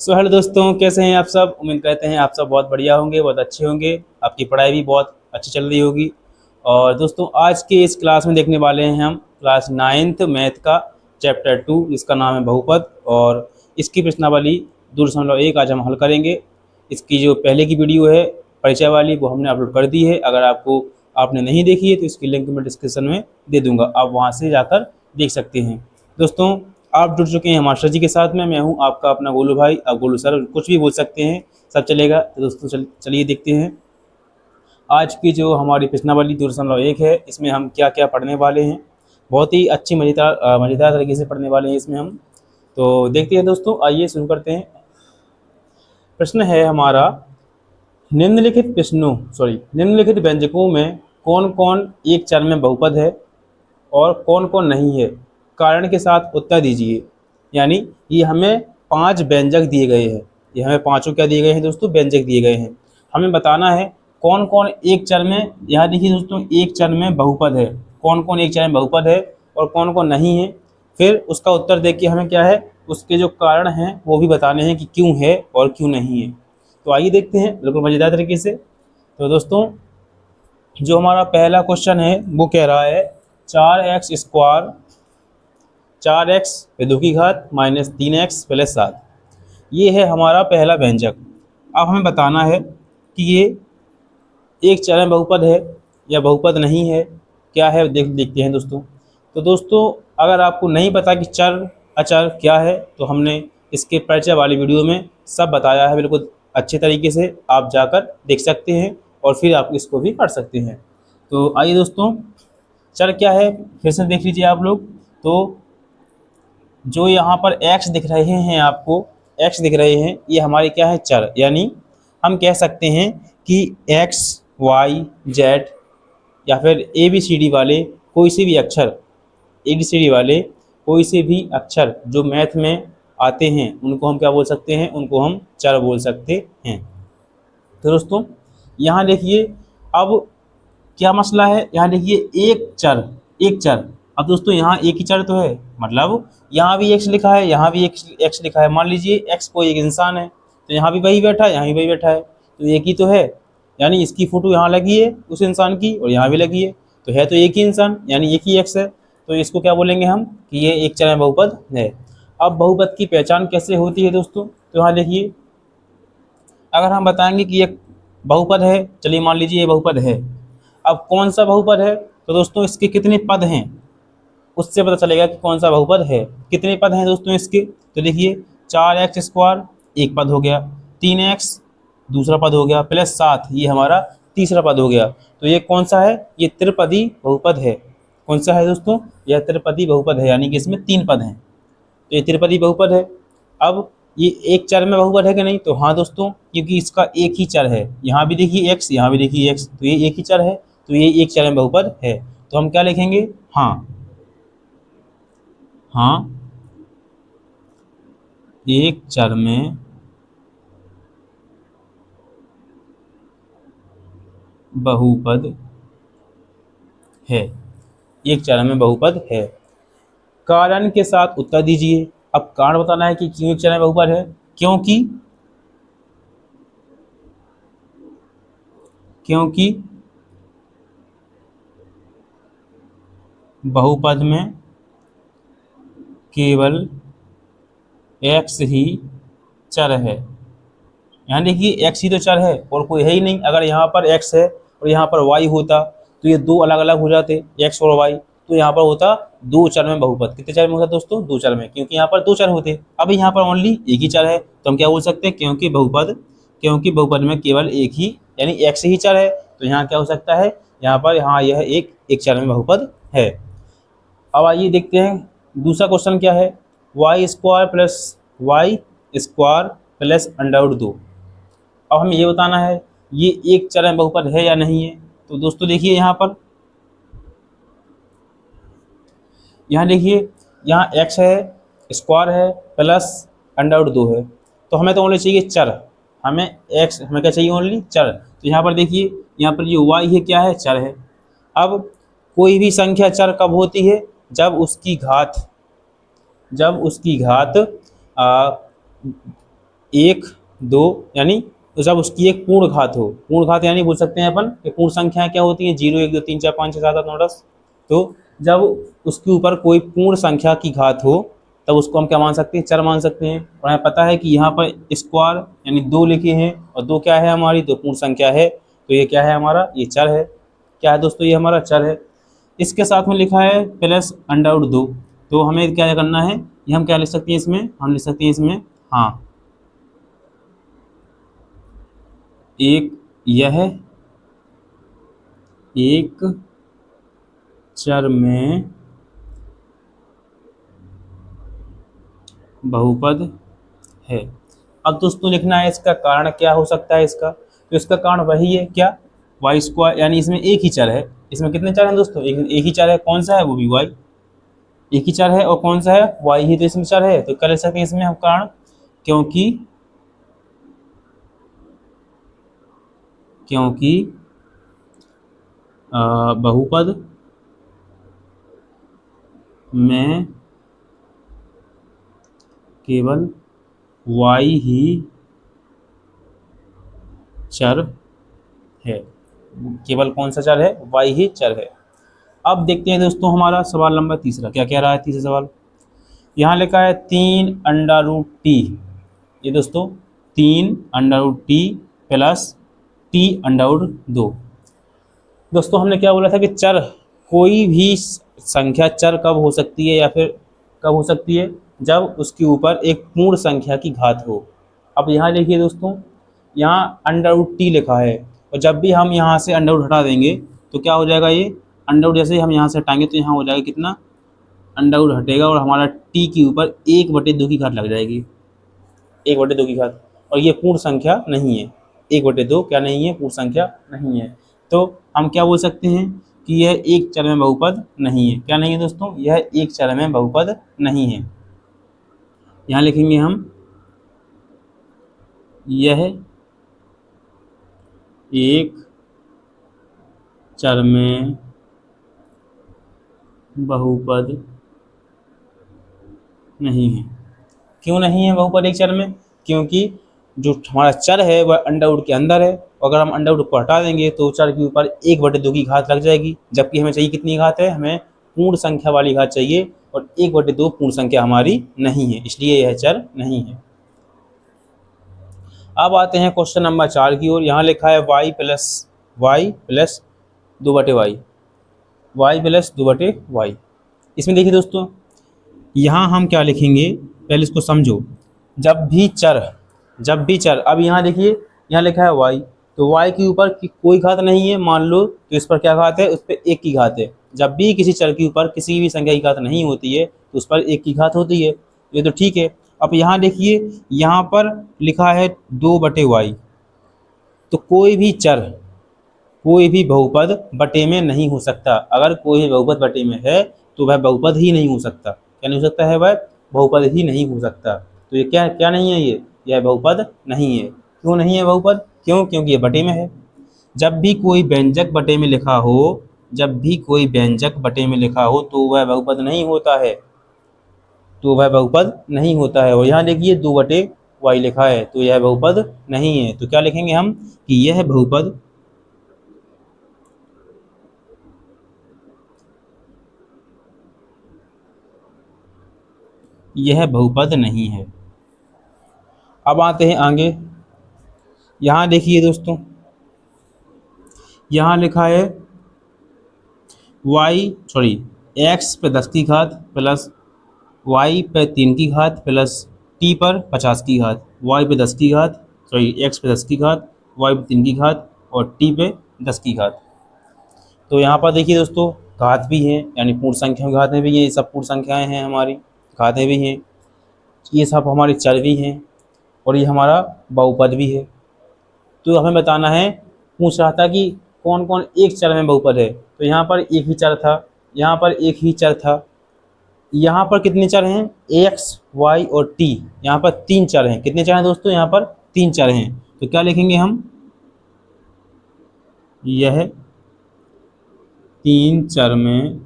Hello दोस्तों, कैसे हैं आप सब। उम्मीद करते हैं आप सब बहुत बढ़िया होंगे, बहुत अच्छे होंगे। आपकी पढ़ाई भी बहुत अच्छी चल रही होगी। और दोस्तों, आज के इस क्लास में देखने वाले हैं हम क्लास 9th मैथ का चैप्टर 2, जिसका नाम है बहुपद। और इसकी प्रश्नावली 2.1 आज हम हल करेंगे। इसकी जो पहले की वीडियो है परिचय वाली, वो हमने अपलोड कर दी है। अगर आपने नहीं देखी है तो इसकी लिंक मैं डिस्क्रिप्शन में दे दूँगा, आप वहाँ से जाकर देख सकते हैं। दोस्तों, आप जुड़ चुके हैं मास्टर जी के साथ में। मैं हूं आपका अपना गोलू भाई। आप गोलू सर कुछ भी बोल सकते हैं, सब चलेगा। तो दोस्तों चलिए देखते हैं आज की जो हमारी प्रश्नावली 2.1 है, इसमें हम क्या क्या पढ़ने वाले हैं। बहुत ही अच्छी मज़ेदार तरीके से पढ़ने वाले हैं इसमें हम। तो देखते हैं दोस्तों, आइए शुरू करते हैं। प्रश्न है हमारा, निम्नलिखित व्यंजकों में कौन कौन एक चर में बहुपद है और कौन कौन नहीं है, कारण के साथ उत्तर दीजिए। यानी ये हमें 5 व्यंजक दिए गए हैं। ये हमें पांचों क्या दिए गए हैं दोस्तों, व्यंजक दिए गए हैं। हमें बताना है कौन कौन एक चर में, यहाँ देखिए दोस्तों, एक चर में बहुपद है। कौन कौन एक चर में बहुपद है और कौन कौन नहीं है। फिर उसका उत्तर दे के हमें क्या है, उसके जो कारण हैं वो भी बताने हैं कि क्यों है और क्यों नहीं है। तो आइए देखते हैं बिल्कुल मज़ेदार तरीके से। तो दोस्तों, जो हमारा पहला क्वेश्चन है वो कह रहा है 4x² 4x पे 2 की घात माइनस 3x प्लस 7। ये है हमारा पहला व्यंजक। अब हमें बताना है कि ये एक चर में बहुपद है या बहुपद नहीं है, क्या है देखते हैं दोस्तों। तो दोस्तों, अगर आपको नहीं पता कि चर अचर क्या है, तो हमने इसके परिचय वाली वीडियो में सब बताया है बिल्कुल अच्छे तरीके से। आप जाकर देख सकते हैं और फिर आप इसको भी पढ़ सकते हैं। तो आइए दोस्तों, चर क्या है फिर से देख लीजिए आप लोग। तो जो यहाँ पर x दिख रहे हैं, आपको x दिख रहे हैं, ये हमारे क्या है, चर। यानी हम कह सकते हैं कि x y z या फिर ए बी सी डी वाले कोई से भी अक्षर, ए बी सी डी वाले कोई से भी अक्षर जो मैथ में आते हैं, उनको हम क्या बोल सकते हैं, उनको हम चर बोल सकते हैं। तो दोस्तों, यहाँ देखिए, अब क्या मसला है। यहाँ देखिए, एक चर। अब दोस्तों, यहाँ एक ही चर तो है, मतलब यहाँ भी एक्स लिखा है, यहाँ भी एक्स लिखा है। मान लीजिए एक्स कोई एक इंसान है, तो यहाँ भी वही बैठा है, यहाँ भी वही बैठा है, तो एक ही तो है। यानी इसकी फ़ोटो यहाँ लगी है उस इंसान की, और यहाँ भी लगी है, तो है तो एक ही इंसान, यानी एक ही एक्स है। तो इसको क्या बोलेंगे हम कि ये एक चर में बहुपद है। अब बहुपद की पहचान कैसे होती है दोस्तों, तो यहाँ देखिए, अगर हम बताएंगे कि ये बहुपद है, चलिए मान लीजिए ये बहुपद है। अब कौन सा बहुपद है, तो दोस्तों इसके कितने पद हैं, उससे पता चलेगा कि कौन सा बहुपद है। कितने पद हैं दोस्तों इसके, तो देखिए 4x² एक पद हो गया, 3x दूसरा पद हो गया, प्लस 7 ये हमारा तीसरा पद हो गया। तो ये कौन सा है, ये त्रिपदी बहुपद है। कौन सा है दोस्तों, यह त्रिपदी बहुपद है, यानी कि इसमें 3 पद हैं, तो ये त्रिपदी बहुपद है। अब ये एक चर में बहुपद है कि नहीं, तो हाँ दोस्तों, क्योंकि इसका एक ही चर है। यहाँ भी देखिए x, यहाँ भी देखिए x, तो ये एक ही चर है, तो ये एक चर में बहुपद है। तो हम क्या लिखेंगे, हाँ हाँ एक चर में बहुपद है, एक चर में बहुपद है। कारण के साथ उत्तर दीजिए। अब कारण बताना है कि क्यों एक चर में बहुपद है। क्योंकि बहुपद में केवल x ही चर है। यहाँ देखिए, x ही तो चर है और कोई है ही नहीं। अगर यहाँ पर x है और यहाँ पर y होता, तो ये दो अलग अलग हो जाते, x और y। तो यहाँ पर होता दो चर में बहुपद। कितने चर में होता दोस्तों, दो चर में, क्योंकि यहाँ पर दो चर होते। अब यहाँ पर ओनली एक ही चर है, तो हम क्या बोल सकते हैं, क्योंकि बहुपद में केवल एक ही, यानी x ही चर है, तो यहाँ क्या हो सकता है, यहाँ पर, हाँ यह एक चर में बहुपद है। अब आइए देखते हैं दूसरा क्वेश्चन क्या है, y² प्लस √2। अब हमें ये बताना है ये एक चर में बहुपद है या नहीं है। तो दोस्तों देखिए, यहाँ देखिए, यहाँ x है, स्क्वायर है, प्लस √2 है। तो हमें तो ओनली चाहिए चर, हमें क्या चाहिए, ओनली चर। तो यहाँ पर देखिए, यहाँ पर जो y है क्या है, चर है। अब कोई भी संख्या चर कब होती है, जब उसकी घात 1 2 यानी तो जब उसकी एक पूर्ण घात हो, पूर्ण घात यानी बोल सकते हैं अपन कि पूर्ण संख्याएं क्या होती हैं, 0 1 2 3 4 5 6 7 8 9 10। तो जब उसके ऊपर कोई पूर्ण संख्या की घात हो तब उसको हम क्या मान सकते हैं, चर मान सकते हैं। और हमें पता है कि यहाँ पर स्क्वायर यानी 2 लिखे हैं और 2 क्या है हमारी, 2 पूर्ण संख्या है, तो ये क्या है हमारा, ये चर है। क्या है दोस्तों, ये हमारा चर है। इसके साथ में लिखा है प्लस अंडर रूट 2, तो हमें क्या करना है, ये हम क्या लिख सकते हैं इसमें, हम लिख सकते हैं इसमें हाँ एक यह एक चर में बहुपद है। अब दोस्तों लिखना है इसका कारण क्या हो सकता है इसका, तो इसका कारण वही है क्या, वाई स्क्वायर, यानी इसमें एक ही चर है। इसमें कितने चर हैं दोस्तों, एक ही चर है, कौन सा है, वो भी वाई। एक ही चर है और कौन सा है, वाई ही तो इसमें चर है। तो क्या लिख सकते हैं इसमें हम कारण, क्योंकि क्योंकि बहुपद में केवल वाई ही चर है। केवल कौन सा चर है, वाई ही चर है। अब देखते हैं दोस्तों हमारा सवाल नंबर तीसरा क्या कह रहा है। तीसरा सवाल यहाँ लिखा है 3 अंडर रूट टी, ये दोस्तों 3 under root T plus T under root 2। दोस्तों हमने क्या बोला था कि चर, कोई भी संख्या चर कब हो सकती है या फिर कब हो सकती है, जब उसके ऊपर एक पूर्ण संख्या की घात हो। अब यहाँ देखिए दोस्तों, यहाँ अंडर रूट टी लिखा है और जब भी हम यहाँ से अंडर रूट हटा देंगे तो क्या हो जाएगा, ये अंडर रूट जैसे ही हम यहाँ से हटाएंगे तो यहाँ हो जाएगा कितना, अंडर रूट हटेगा और हमारा टी के ऊपर 1/2 की घात लग जाएगी, 1/2 की घात। और ये पूर्ण संख्या नहीं है, 1/2 क्या नहीं है, पूर्ण संख्या नहीं है। तो हम क्या बोल सकते हैं कि यह एक चर में बहुपद नहीं है। क्या नहीं है दोस्तों, यह एक चर में बहुपद नहीं है। यहाँ लिखेंगे हम यह एक चर में बहुपद नहीं है। क्यों नहीं है बहुपद एक चर में, क्योंकि जो हमारा चर है वह अंडर रूट के अंदर है, और अगर हम अंडर रूट को हटा देंगे तो चर के ऊपर 1/2 की घात लग जाएगी, जबकि हमें चाहिए कितनी घात है, हमें पूर्ण संख्या वाली घात चाहिए और 1/2 पूर्ण संख्या हमारी नहीं है, इसलिए यह चर नहीं है। अब आते हैं क्वेश्चन नंबर 4 की ओर। यहाँ लिखा है y plus 2/y, y plus 2/y। इसमें देखिए दोस्तों, यहाँ हम क्या लिखेंगे, पहले इसको समझो। जब भी चर अब यहाँ देखिए, यहाँ लिखा है y, तो y के ऊपर की कोई घात नहीं है मान लो, तो इस पर क्या घात है, उस पर 1 की घात है। जब भी किसी चर के ऊपर किसी भी संख्या की घात नहीं होती है तो उस पर 1 की घात होती है, ये तो ठीक है। अब यहाँ देखिए, यहाँ पर लिखा है 2/y, तो कोई भी बहुपद बटे में नहीं हो सकता। अगर कोई भी बहुपद बटे में है तो वह बहुपद ही नहीं हो सकता। क्या नहीं हो सकता है, वह बहुपद ही नहीं हो सकता। तो ये क्या क्या नहीं है, यह बहुपद नहीं है। क्यों नहीं है बहुपद, क्यों, क्योंकि ये बटे में है। जब भी कोई व्यंजक बटे में लिखा हो, जब भी कोई व्यंजक बटे में लिखा हो तो वह बहुपद नहीं होता है, तो वह बहुपद नहीं होता है। और यहाँ देखिए 2/y लिखा है, तो यह बहुपद नहीं है। तो क्या लिखेंगे हम कि यह बहुपद नहीं है। अब आते हैं आगे। यहाँ देखिए दोस्तों, यहाँ लिखा है x पे 10 की घात प्लस y पे 3 की घात प्लस t पर 50 की घात, y पे 10 की घात, x पे 10 की घात, y पे 3 की घात और t पे 10 की घात। तो यहाँ पर देखिए दोस्तों, घात भी हैं, यानी पूर्ण संख्या में घातें भी हैं, ये सब पूर्ण संख्याएं हैं हमारी, घातें भी हैं, ये सब हमारे चर भी हैं और ये हमारा बहुपद भी है। तो हमें बताना है, पूछ रहा था कि कौन कौन एक चर में बहुपद है। तो यहाँ पर एक ही चर था, यहाँ पर एक ही चर था, यहाँ पर कितने चर हैं, x y और t, यहाँ पर 3 चर हैं। कितने चर हैं दोस्तों, यहाँ पर 3 चर हैं। तो क्या लिखेंगे हम, यह 3 चर में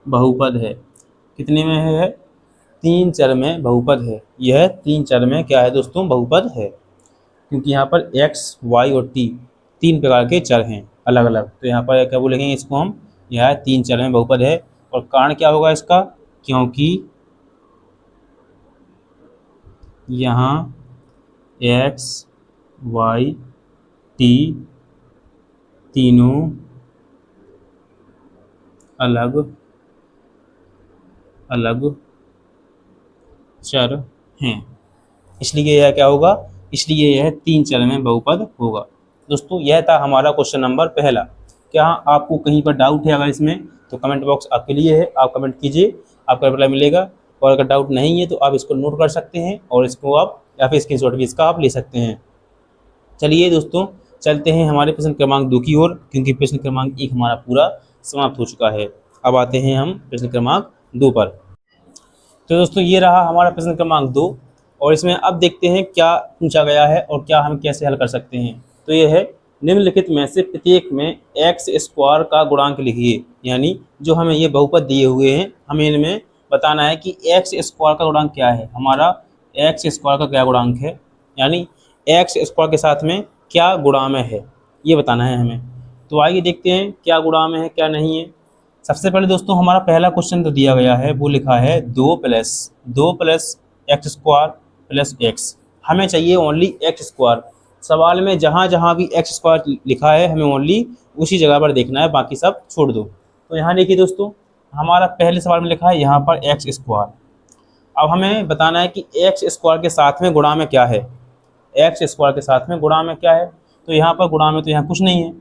बहुपद है। कितने में है? 3 चर में बहुपद है। यह 3 चर में क्या है दोस्तों? बहुपद है, क्योंकि यहाँ पर x, y और t 3 प्रकार के चर हैं अलग अलग। तो यहाँ पर क्या बोलेंगे इसको हम? यह 3 चर में बहुपद है। और कारण क्या होगा इसका? क्योंकि यहाँ x, y, t तीनों अलग अलग चर हैं, इसलिए यह क्या होगा? इसलिए यह 3 चर में बहुपद होगा। दोस्तों यह था हमारा क्वेश्चन नंबर पहला। क्या आपको कहीं पर डाउट है अगर इसमें, तो कमेंट बॉक्स आपके लिए है, आप कमेंट कीजिए, आपका रिप्लाई मिलेगा। और अगर डाउट नहीं है तो आप इसको नोट कर सकते हैं और इसको आप या फिर स्क्रीनशॉट भी इसका आप ले सकते हैं। चलिए दोस्तों चलते हैं हमारे प्रश्न क्रमांक 2 की ओर, क्योंकि प्रश्न क्रमांक 1 हमारा पूरा समाप्त हो चुका है। अब आते हैं हम प्रश्न क्रमांक 2 पर। तो दोस्तों ये रहा हमारा प्रश्न क्रमांक 2, और इसमें अब देखते हैं क्या पूछा गया है और क्या हम कैसे हल कर सकते हैं। तो ये है, निम्नलिखित में से प्रत्येक में एक्स स्क्वायर का गुणांक लिखिए। यानी जो हमें ये बहुपद दिए हुए हैं, हमें इनमें बताना है कि एक्स स्क्वायर का गुणांक क्या है। हमारा एक्स स्क्वायर का क्या गुणांक है, यानी एक्स स्क्वायर के साथ में क्या गुणा में है, ये बताना है हमें। तो आइए देखते हैं क्या गुणा में है क्या नहीं है। सबसे पहले दोस्तों हमारा पहला क्वेश्चन तो दिया गया है, वो लिखा है 2 plus x square plus x. हमें चाहिए ओनली एक्स स्क्वायर। सवाल में जहाँ जहाँ भी एक्स स्क्वायर लिखा है हमें ओनली उसी जगह पर देखना है, बाकी सब छोड़ दो। तो यहाँ देखिए दोस्तों, हमारा पहले सवाल में लिखा है यहाँ पर एक्स स्क्वायर। अब हमें बताना है कि एक्स स्क्वायर के साथ में गुणा में क्या है। एक्स स्क्वायर के साथ में गुणा में क्या है? तो यहाँ पर गुणा में तो यहाँ कुछ नहीं है।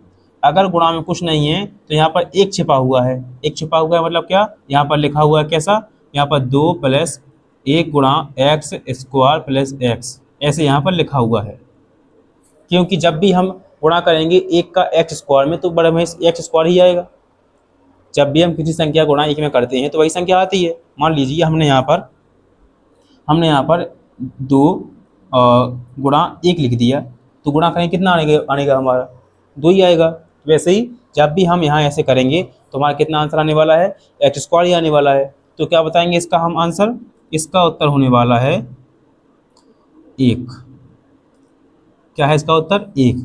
अगर गुणा में कुछ नहीं है तो यहाँ पर एक छिपा हुआ है। एक छिपा हुआ है मतलब क्या? यहाँ पर लिखा हुआ है कैसा? यहाँ पर 2 प्लस 1 गुणा एक्स स्क्वायर प्लस एक्स, ऐसे यहाँ पर लिखा हुआ है। क्योंकि जब भी हम गुणा करेंगे एक का एक्स स्क्वायर में तो बड़े में एक्स स्क्वायर ही आएगा। जब भी हम किसी संख्या गुणा एक में करते हैं तो वही संख्या आती है। मान लीजिए हमने यहाँ पर 2 गुणा 1 लिख दिया, तो गुणा करें कितना आएगा हमारा? 2 ही आएगा। वैसे ही जब भी हम यहाँ ऐसे करेंगे तो हमारा कितना आंसर आने वाला है? एक्स स्क्वायर ही आने वाला है। तो क्या बताएंगे इसका हम आंसर? इसका उत्तर होने वाला है 1। क्या है इसका उत्तर? 1।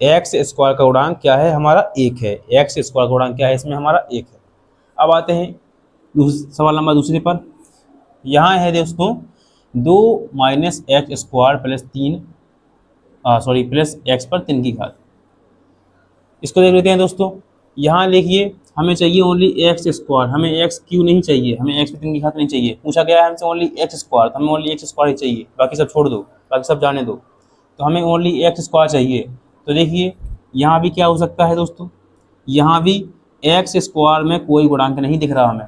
एक्स स्क्वायर का गुणांक क्या है? हमारा 1 है। एक्स स्क्वायर का गुणांक क्या है इसमें? हमारा 1 है। अब आते हैं सवाल नंबर दूसरे पर। यहाँ है दोस्तों 2 minus x square plus plus x पर 3 की घात। इसको देख लेते हैं दोस्तों। यहाँ देखिए हमें चाहिए ओनली एक्स स्क्वायर, हमें एक्स क्यों नहीं चाहिए, हमें एक्स पर 3 की घात नहीं चाहिए। पूछा गया है हमसे ओनली एक्स स्क्वायर, तो हमें ओनली एक्स स्क्वायर ही चाहिए, बाकी सब छोड़ दो, बाकी सब जाने दो। तो हमें ओनली एक्स स्क्वायर चाहिए। तो देखिए यहाँ भी क्या हो सकता है दोस्तों, यहाँ भी एक्स स्क्वायर में कोई गुणांक नहीं दिख रहा, हमें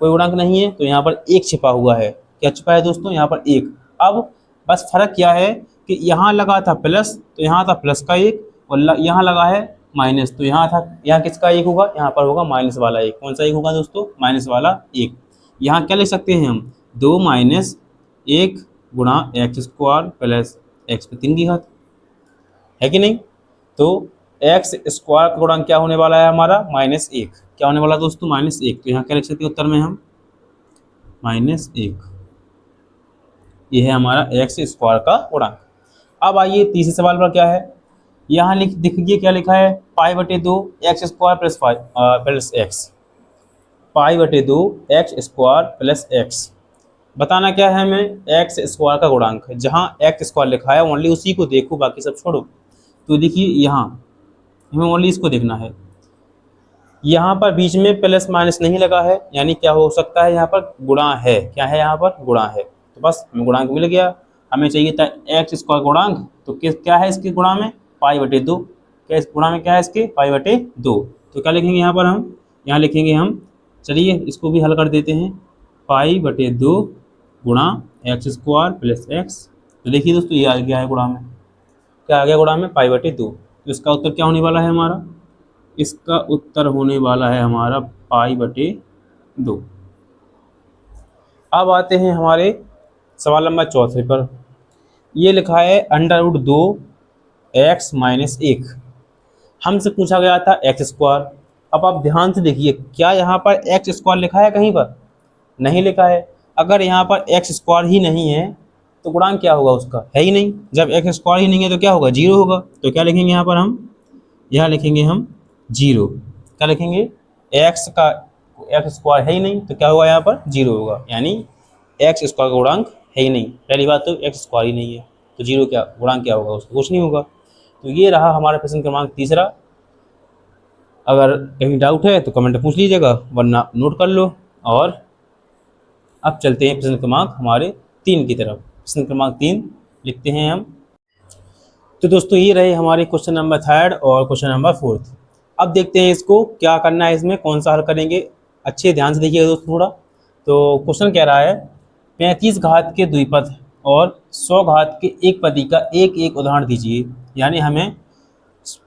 कोई गुणांक नहीं है। तो यहाँ पर 1 छिपा हुआ है। क्या छिपा है दोस्तों? यहाँ पर 1। अब बस फर्क क्या है कि यहाँ लगा था प्लस, तो यहाँ था प्लस का 1, और यहाँ लगा है माइनस, तो यहाँ किसका 1 होगा? यहाँ पर होगा माइनस वाला 1। कौन सा 1 होगा दोस्तों? माइनस वाला 1। यहाँ क्या लिख सकते हैं हम? 2 माइनस 1 गुणा एक्स स्क्वायर प्लस एक्स पर 3 की घात, है कि नहीं? तो एक्स स्क्वायर का गुणांक क्या होने वाला है हमारा? -1। क्या होने वाला दोस्तों? -1। तो यहाँ क्या लिख सकते हैं उत्तर में हम? -1। ये है हमारा एक्स स्क्वायर का गुणांक। अब आइए तीसरे सवाल पर क्या है। यहाँ देखिए क्या लिखा है, π/2 x square plus x. π/2 x square plus x. बताना क्या है हमें? एक्स स्क्वायर का गुणांक। जहाँ एक्स स्क्वायर लिखा है ओनली उसी को देखो, बाकी सब छोड़ो। तो देखिए यहाँ हमें ओनली इसको देखना है। यहाँ पर बीच में प्लस माइनस नहीं लगा है, यानी क्या हो सकता है? यहाँ पर गुणा है। क्या है? यहाँ पर गुणा है। तो बस हमें गुणांक मिल गया। हमें चाहिए था एक्स स्क्वायर गुणांक, तो क्या है इसके गुणा में? π/2। क्या इस गुणा में क्या है इसके? π/2। तो क्या लिखेंगे यहाँ पर हम? यहाँ लिखेंगे हम, चलिए इसको भी हल कर देते हैं। π/2 गुणा एक्स स्क्वायर प्लस एक्स। तो देखिए दोस्तों ये आ गया है गुणा में। क्या आ गया गुणा में? π/2। तो इसका उत्तर क्या होने वाला है हमारा? इसका उत्तर होने वाला है हमारा π/2। अब आते हैं हमारे सवाल नंबर 4 पर। ये लिखा है √2 x - 1। हमसे पूछा गया था एक्स स्क्वायर। अब आप ध्यान से देखिए, क्या यहाँ पर एक्स स्क्वायर लिखा है कहीं पर? नहीं लिखा है। अगर यहाँ पर एक्स स्क्वायर ही नहीं है तो गुणांक क्या होगा उसका, है ही नहीं। जब एक्स स्क्वायर ही नहीं है तो क्या होगा, जीरो होगा। तो क्या लिखेंगे यहाँ पर हम, यहाँ लिखेंगे हम जीरो। क्या लिखेंगे, एक्स का एक्स स्क्वायर है ही नहीं तो क्या होगा यहाँ पर, जीरो होगा। यानी एक्स स्क्वायर का गुणांक है ही नहीं। पहली बात तो एक्स स्क्वायर ही नहीं है तो जीरो क्या गुणांक क्या होगा उसका, कुछ नहीं होगा। तो ये रहा हमारा प्रश्न क्रमांक तीसरा। अगर कहीं डाउट है तो कमेंट में पूछ लीजिएगा, वरना नोट कर लो। और अब चलते हैं प्रश्न क्रमांक हमारे 3 की तरफ। प्रश्न क्रमांक 3 लिखते हैं हम। तो दोस्तों ये रहे हमारे क्वेश्चन नंबर 3 और क्वेश्चन नंबर 4। अब देखते हैं इसको क्या करना है, इसमें कौन सा हल करेंगे। अच्छे ध्यान से देखिएगा दोस्तों थोड़ा। तो क्वेश्चन कह रहा है 35 घात के द्विपद और 100 घात के एक पदी का एक एक उदाहरण दीजिए। यानी हमें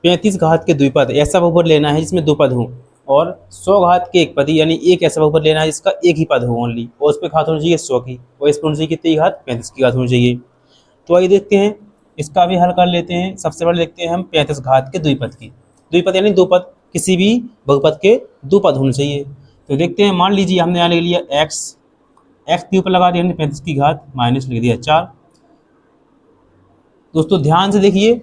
35 घात के द्विपद ऐसा बहुपद लेना है जिसमें दो पद हों, और 100 घात के एक पदी यानी एक ऐसा बहुपद लेना है जिसका एक ही पद हो ओनली, और उस पर घात होनी चाहिए 100 की, और इस पर होनी चाहिए कितनी घात, 35 की घात होनी चाहिए। तो आइए देखते हैं, इसका भी हल कर लेते हैं। सबसे पहले देखते हैं हम 35 घात के द्विपद की। द्विपद यानी दो पद, किसी भी बहुपद के दो पद होने चाहिए। तो देखते हैं, मान लीजिए हमने यहाँ ले लिया एक्स, एक्स के ऊपर लगा दिया हमने 35 की घात, माइनस लिख दिया 4। दोस्तों ध्यान से देखिए,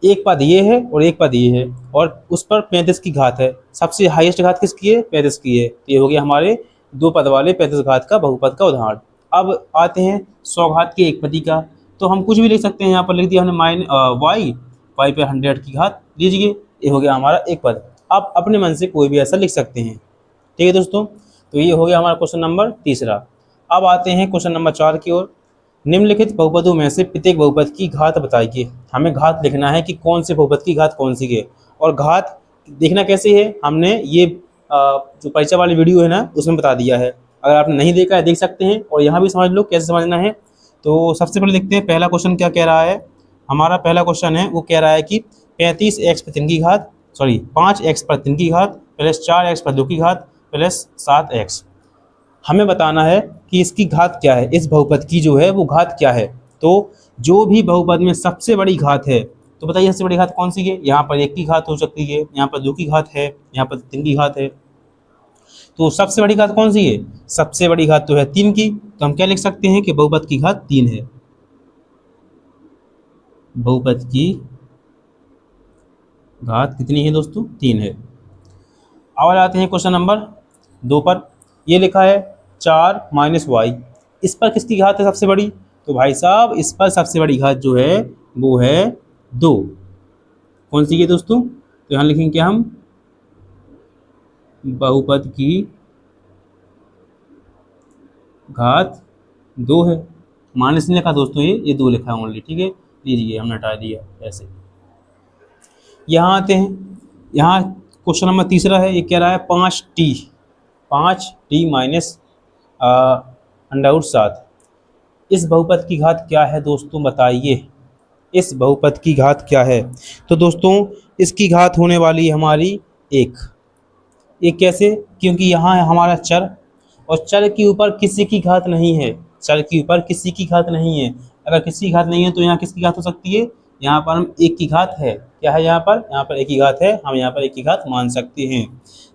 एक पद ये है और एक पद ये है, और उस पर 35 की घात है। सबसे हाईएस्ट घात किसकी है, 35 की है। तो ये हो गया हमारे दो पद वाले 35 घात का बहुपद का उदाहरण। अब आते हैं 100 घात के एक पदी का। तो हम कुछ भी लिख सकते हैं, यहाँ पर लिख दिया हमने वाई पे 100 की घात लीजिए, ये हो गया हमारा एक पद। आप अपने मन से कोई भी ऐसा लिख सकते हैं, ठीक है दोस्तों। तो ये हो गया हमारा क्वेश्चन नंबर तीसरा। अब आते हैं क्वेश्चन नंबर 4 की ओर। निम्नलिखित बहुपदों में से प्रत्येक बहुपद की घात बताइए। हमें घात लिखना है कि कौन से बहुपद की घात कौन सी है, और घात देखना कैसे है हमने ये जो परीक्षा वाली वीडियो है ना उसमें बता दिया है। अगर आपने नहीं देखा है देख सकते हैं, और यहाँ भी समझ लो कैसे समझना है। तो सबसे पहले देखते हैं पहला क्वेश्चन क्या कह रहा है। हमारा पहला क्वेश्चन है वो कह रहा है कि 35x पर 3 की घात, सॉरी 5x पर 3 की घात प्लस 4x पर 2 की घात प्लस 7x। हमें बताना है कि इसकी घात क्या है, इस बहुपद की जो है वो घात क्या है। तो जो भी बहुपद में सबसे बड़ी घात है, तो बताइए सबसे बड़ी घात कौन सी है। यहाँ पर 1 की घात हो सकती है, यहाँ पर 2 की घात है, यहाँ पर 3 की घात है। तो सबसे बड़ी घात कौन सी है, सबसे बड़ी घात तो है 3 की। तो हम क्या लिख सकते हैं कि बहुपद की घात 3 है। बहुपद की घात कितनी है दोस्तों, 3 है। अब आते हैं क्वेश्चन नंबर 2 पर। ये लिखा है 4 माइनस वाई, इस पर किसकी घात है सबसे बड़ी। तो भाई साहब इस पर सबसे बड़ी घात जो है वो है 2। कौन सी है दोस्तों, तो यहाँ लिखेंगे क्या हम, बहुपद की घात 2 है। माइनस नहीं लिखा दोस्तों, ये 2 लिखा है ओनली, ठीक है। लीजिए हमने हटा दिया ऐसे। यहाँ आते हैं, यहाँ क्वेश्चन नंबर तीसरा है। ये कह रहा है 5t माइनस अंडर 7। इस बहुपद की घात क्या है दोस्तों बताइए, इस बहुपद की घात क्या है। तो दोस्तों इसकी घात होने वाली हमारी 1। एक कैसे, क्योंकि यहाँ है हमारा चर, और चर के ऊपर किसी की घात नहीं है, चर के ऊपर किसी की घात नहीं है। अगर किसी की घात नहीं है तो यहाँ किसकी घात हो सकती है, यहाँ पर हम 1 की घात है। क्या है यहाँ पर 1 की घात है, हम यहाँ पर 1 की घात मान सकते हैं।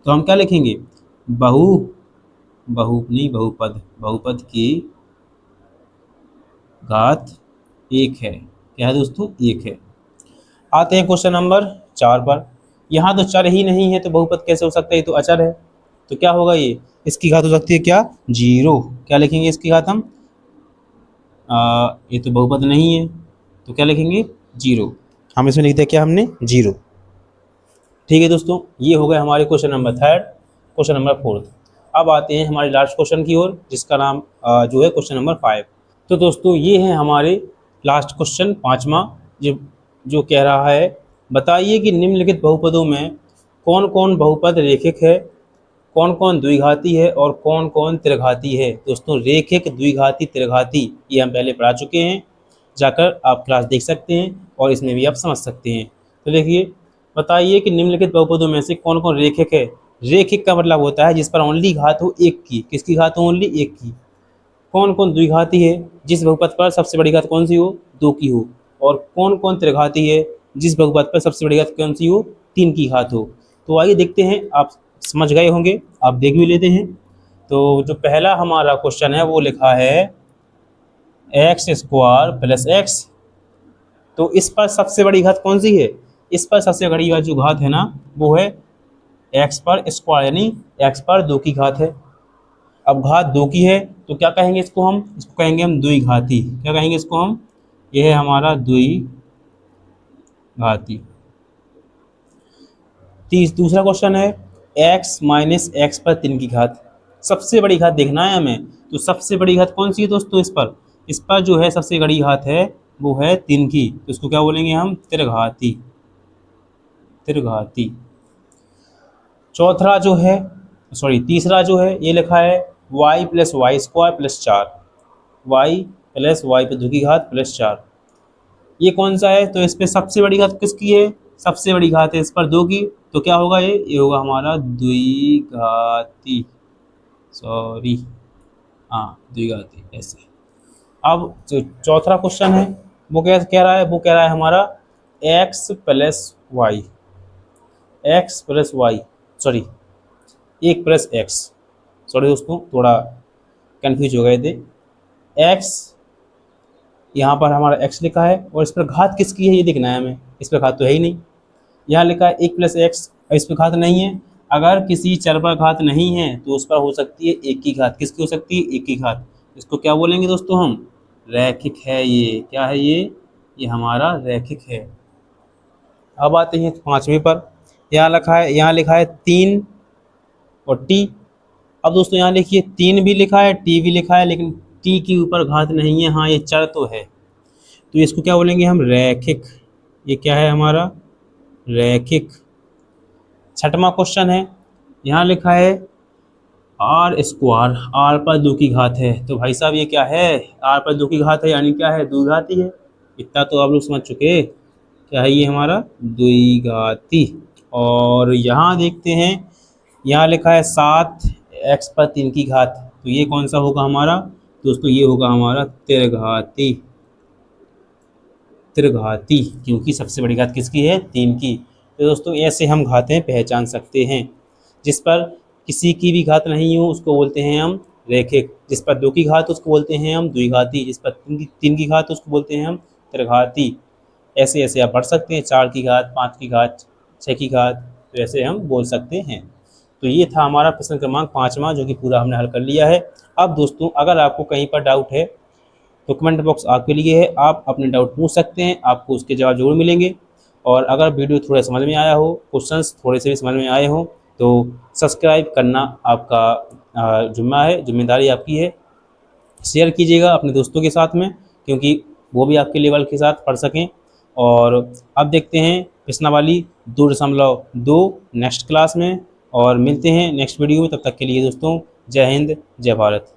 तो हम क्या लिखेंगे, बहुपद, बहुपद की घात 1 है। क्या है दोस्तों, 1 है। आते हैं क्वेश्चन नंबर 4 पर। यहाँ तो चर ही नहीं है तो बहुपद कैसे हो सकता है, ये तो अचर है। तो क्या होगा, ये इसकी घात हो सकती है क्या, 0। क्या लिखेंगे इसकी घात हम, ये तो बहुपद नहीं है तो क्या लिखेंगे, 0। हम इसमें लिख दिया क्या हमने, 0। ठीक है दोस्तों, ये हो गया हमारे क्वेश्चन नंबर 3, क्वेश्चन नंबर 4। अब आते हैं हमारे लास्ट क्वेश्चन की ओर, जिसका नाम जो है क्वेश्चन नंबर 5। तो दोस्तों ये है हमारे लास्ट क्वेश्चन 5वां, जो कह रहा है बताइए कि निम्नलिखित बहुपदों में कौन कौन बहुपद रेखिक है, कौन कौन द्विघाती है और कौन कौन त्रिघाती है। दोस्तों रेखिक, द्विघाती, त्रिघाती ये हम पहले पढ़ा चुके हैं, जाकर आप क्लास देख सकते हैं और इसमें भी आप समझ सकते हैं। तो देखिए, बताइए कि निम्नलिखित बहुपदों में से कौन कौन रेखिक है। रेखिक का मतलब होता है जिस पर ओनली घात हो 1 की। किसकी घात हो, ओनली 1 की। कौन कौन द्विघाती है, जिस बहुपद पर सबसे बड़ी घात कौन सी हो, 2 की हो। और कौन कौन त्रिघाती है, जिस बहुपद पर सबसे बड़ी घात कौन सी हो, 3 की घात हो। तो आइए देखते हैं, आप समझ गए होंगे, आप देख भी लेते हैं। तो जो पहला हमारा क्वेश्चन है वो लिखा है एक्स स्क्वायर प्लस एक्स। तो इस पर सबसे बड़ी घात कौन सी है? इस पर सबसे बड़ी घात जो घात है ना वो है एक्स पर स्क्वायर, यानी एक्स पर 2 की घात है। अब घात 2 की है तो क्या कहेंगे इसको हम? इसको कहेंगे हम द्विघाती। क्या कहेंगे इसको हम? यह है हमारा द्विघाती। दूसरा क्वेश्चन है एक्स माइनस एक्स पर 3 की घात। सबसे बड़ी घात देखना है हमें, तो सबसे बड़ी घात कौन सी है दोस्तों? इस पर जो है सबसे बड़ी घात है वो है 3 की, तो इसको क्या बोलेंगे हम? त्रिघाती। त्रिघाती। तीसरा जो है ये लिखा है y plus Y square plus 4। Y plus Y पर 2 की घात प्लस 4। ये कौन सा है? तो इस पर सबसे बड़ी घात किसकी है? सबसे बड़ी घात है इस पर 2 की, तो क्या होगा? ये होगा हमारा द्विघाती। सॉरी, हाँ द्विघाती ऐसे। अब जो चौथा क्वेश्चन है वो क्या कह रहा है? वो कह रहा है हमारा x plus Y, X plus Y, sorry 1 plus X. Sorry दोस्तों, थोड़ा कन्फ्यूज हो गए थे। x, यहाँ पर हमारा x लिखा है और इस पर घात किसकी है ये देखना है हमें। इस पर घात तो है ही नहीं। यहाँ लिखा है 1 प्लस एक्स और इस पर घात नहीं है। अगर किसी चर पर घात नहीं है तो उस पर हो सकती है 1 की घात। किसकी हो सकती है? 1 की घात। इसको क्या बोलेंगे दोस्तों हम? रैखिक है ये। क्या है ये हमारा रैखिक है। अब आते हैं 5वें पर। यहाँ लिखा है 3 और t। अब दोस्तों यहाँ लिखिए 3 भी लिखा है, t भी लिखा है, लेकिन t के ऊपर घात नहीं है। हाँ ये चर तो है, तो इसको क्या बोलेंगे हम? रैखिक। ये क्या है हमारा? रैखिक। 6वां क्वेश्चन है, यहाँ लिखा है आर स्क्वायर, आर पर 2 की घात है। तो भाई साहब ये क्या है? आर पर 2 की घात है यानी क्या है? द्विघाती है। इतना तो आप लोग समझ चुके। क्या है ये हमारा? द्विघाती। और यहाँ देखते हैं, यहाँ लिखा है 7 एक्स पर 3 की घात। तो ये कौन सा होगा हमारा? दोस्तों ये होगा हमारा त्रिघाती। त्रिघाती, क्योंकि सबसे बड़ी घात किसकी है? 3 की। तो दोस्तों ऐसे हम घातें पहचान सकते हैं। जिस पर किसी की भी घात नहीं हो उसको बोलते हैं हम रैखिक। जिस पर 2 की घात उसको बोलते हैं हम द्विघाती। जिस पर 3 की घात उसको बोलते हैं हम त्रिघाती। ऐसे ऐसे आप पढ़ सकते हैं, 4 की घात, 5 की घात, 6 की घात, तो ऐसे हम बोल सकते हैं। तो ये था हमारा प्रश्न क्रमांक 5वां, जो कि पूरा हमने हल कर लिया है। अब दोस्तों अगर आपको कहीं पर डाउट है तो कमेंट बॉक्स आपके लिए है, आप अपने डाउट पूछ सकते हैं, आपको उसके जवाब जरूर मिलेंगे। और अगर वीडियो थोड़ा समझ में आया हो, क्वेश्चंस थोड़े से भी समझ में आए हो, तो सब्सक्राइब करना आपका जिम्मा है, जिम्मेदारी आपकी है। शेयर कीजिएगा अपने दोस्तों के साथ में, क्योंकि वो भी आपके लेवल के साथ पढ़ सकें। और अब देखते हैं प्रश्नावली 2.2 नेक्स्ट क्लास में, और मिलते हैं नेक्स्ट वीडियो में। तब तक के लिए दोस्तों जय हिंद, जय भारत।